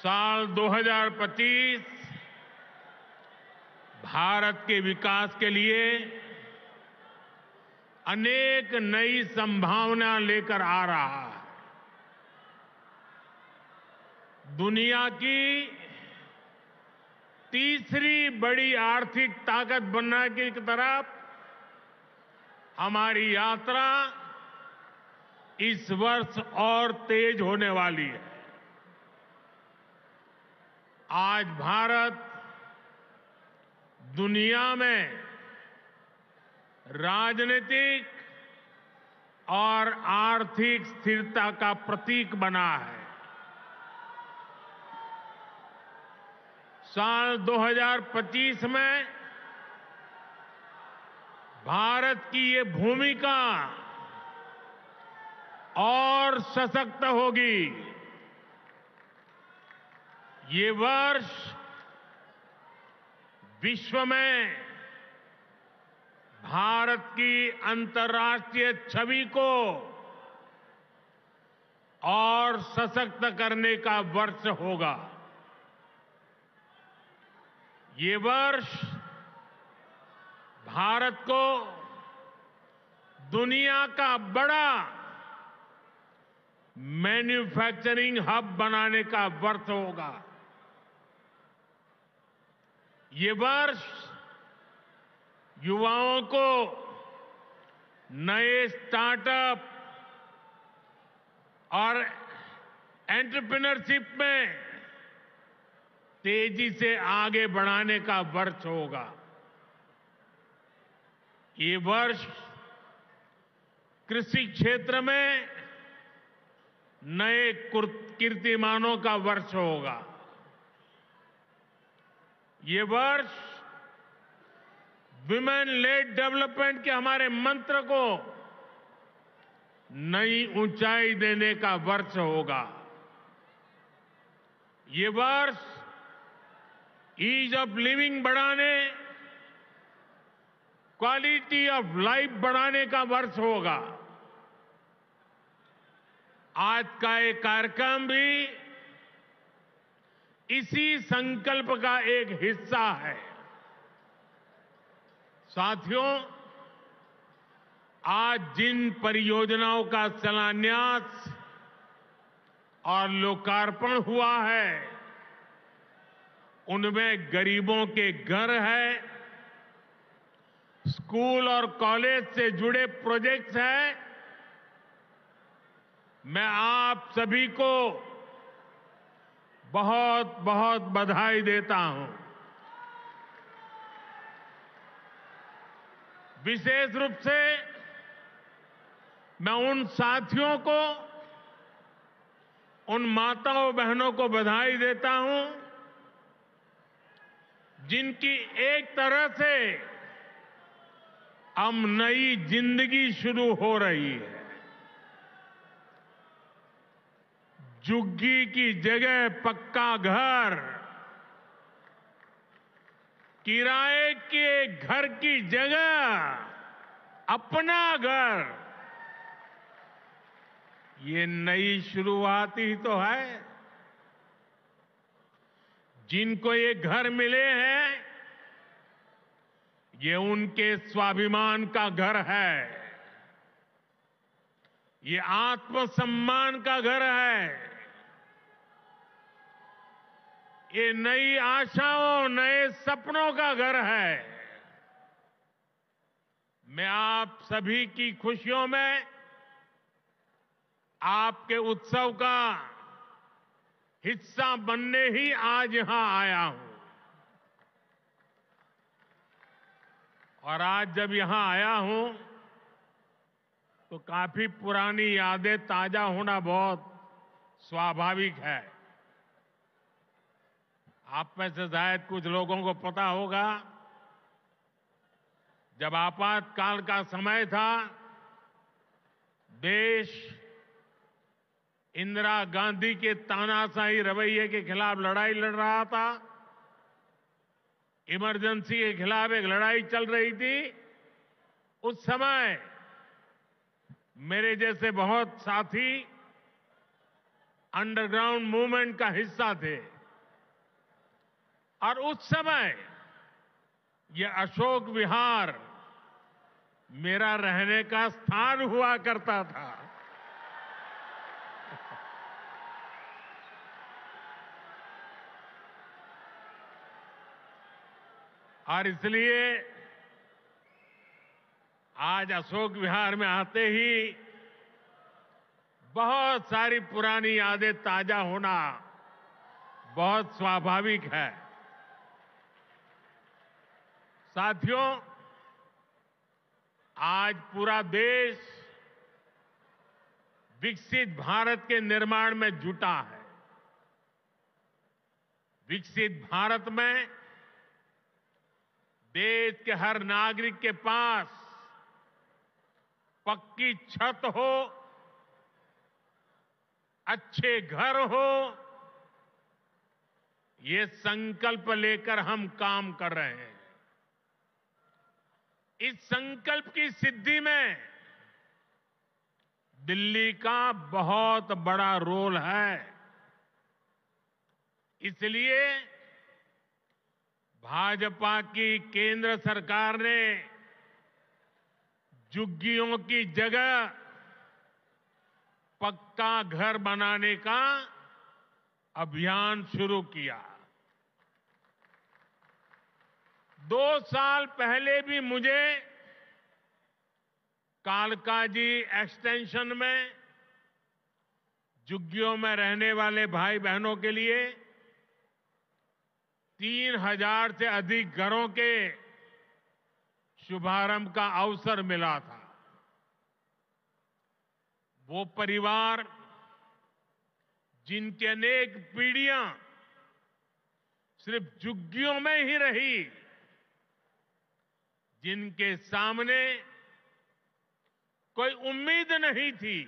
साल 2025 भारत के विकास के लिए अनेक नई संभावना लेकर आ रहा है। दुनिया की तीसरी बड़ी आर्थिक ताकत बनने की तरफ हमारी यात्रा इस वर्ष और तेज होने वाली है। आज भारत दुनिया में राजनीतिक और आर्थिक स्थिरता का प्रतीक बना है। साल 2025 में भारत की ये भूमिका और सशक्त होगी। ये वर्ष विश्व में भारत की अंतर्राष्ट्रीय छवि को और सशक्त करने का वर्ष होगा। ये वर्ष भारत को दुनिया का बड़ा मैन्युफैक्चरिंग हब बनाने का वर्ष होगा। ये वर्ष युवाओं को नए स्टार्टअप और एंटरप्रेन्योरशिप में तेजी से आगे बढ़ाने का वर्ष होगा। ये वर्ष कृषि क्षेत्र में नए कीर्तिमानों का वर्ष होगा। ये वर्ष विमेन लेड डेवलपमेंट के हमारे मंत्र को नई ऊंचाई देने का वर्ष होगा। ये वर्ष ईज ऑफ लिविंग बढ़ाने, क्वालिटी ऑफ लाइफ बढ़ाने का वर्ष होगा। आज का ये कार्यक्रम भी इसी संकल्प का एक हिस्सा है। साथियों, आज जिन परियोजनाओं का शिलान्यास और लोकार्पण हुआ है, उनमें गरीबों के घर हैं, स्कूल और कॉलेज से जुड़े प्रोजेक्ट्स हैं। मैं आप सभी को बहुत बहुत बधाई देता हूं। विशेष रूप से मैं उन साथियों को, उन माताओं बहनों को बधाई देता हूं जिनकी एक तरह से अब नई जिंदगी शुरू हो रही है। झुग्गी की जगह पक्का घर, किराए के घर की जगह अपना घर, ये नई शुरुआत ही तो है। जिनको ये घर मिले हैं, ये उनके स्वाभिमान का घर है, ये आत्मसम्मान का घर है, ये नई आशाओं, नए सपनों का घर है। मैं आप सभी की खुशियों में आपके उत्सव का हिस्सा बनने ही आज यहां आया हूं। और आज जब यहां आया हूं तो काफी पुरानी यादें ताजा होना बहुत स्वाभाविक है। आप में से शायद कुछ लोगों को पता होगा, जब आपातकाल का समय था, देश इंदिरा गांधी के तानाशाही रवैये के खिलाफ लड़ाई लड़ रहा था। इमरजेंसी के खिलाफ एक लड़ाई चल रही थी। उस समय मेरे जैसे बहुत साथी अंडरग्राउंड मूवमेंट का हिस्सा थे। और उस समय ये अशोक विहार मेरा रहने का स्थान हुआ करता था। और इसलिए आज अशोक विहार में आते ही बहुत सारी पुरानी यादें ताजा होना बहुत स्वाभाविक है। साथियों, आज पूरा देश विकसित भारत के निर्माण में जुटा है। विकसित भारत में देश के हर नागरिक के पास पक्की छत हो, अच्छे घर हो, ये संकल्प लेकर हम काम कर रहे हैं। इस संकल्प की सिद्धि में दिल्ली का बहुत बड़ा रोल है। इसलिए भाजपा की केंद्र सरकार ने झुग्गियों की जगह पक्का घर बनाने का अभियान शुरू किया। 2 साल पहले भी मुझे कालकाजी एक्सटेंशन में झुग्गियों में रहने वाले भाई बहनों के लिए 3000 से अधिक घरों के शुभारंभ का अवसर मिला था। वो परिवार जिनकी अनेक पीढ़ियां सिर्फ झुग्गियों में ही रही, जिनके सामने कोई उम्मीद नहीं थी,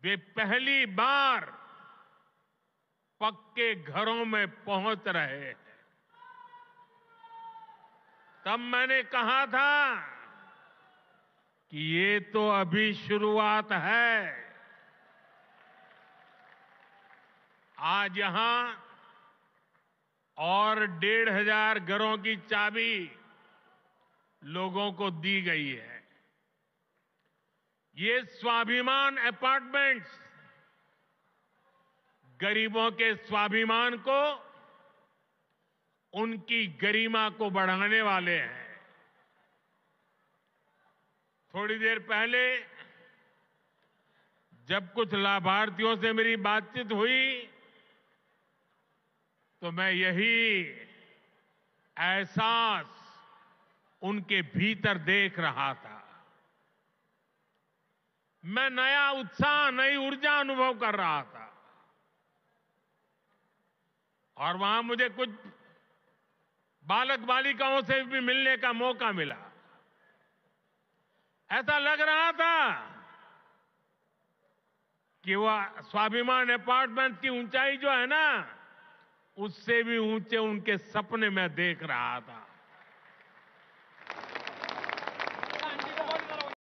वे पहली बार पक्के घरों में पहुंच रहे हैं। तब मैंने कहा था कि ये तो अभी शुरुआत है। आज यहां और 1500 घरों की चाबी लोगों को दी गई है। ये स्वाभिमान अपार्टमेंट्स गरीबों के स्वाभिमान को, उनकी गरिमा को बढ़ाने वाले हैं। थोड़ी देर पहले जब कुछ लाभार्थियों से मेरी बातचीत हुई तो मैं यही एहसास उनके भीतर देख रहा था। मैं नया उत्साह, नई ऊर्जा अनुभव कर रहा था। और वहां मुझे कुछ बालक बालिकाओं से भी मिलने का मौका मिला। ऐसा लग रहा था कि वह स्वाभिमान अपार्टमेंट की ऊंचाई जो है ना, उससे भी ऊंचे उनके सपने में देख रहा था।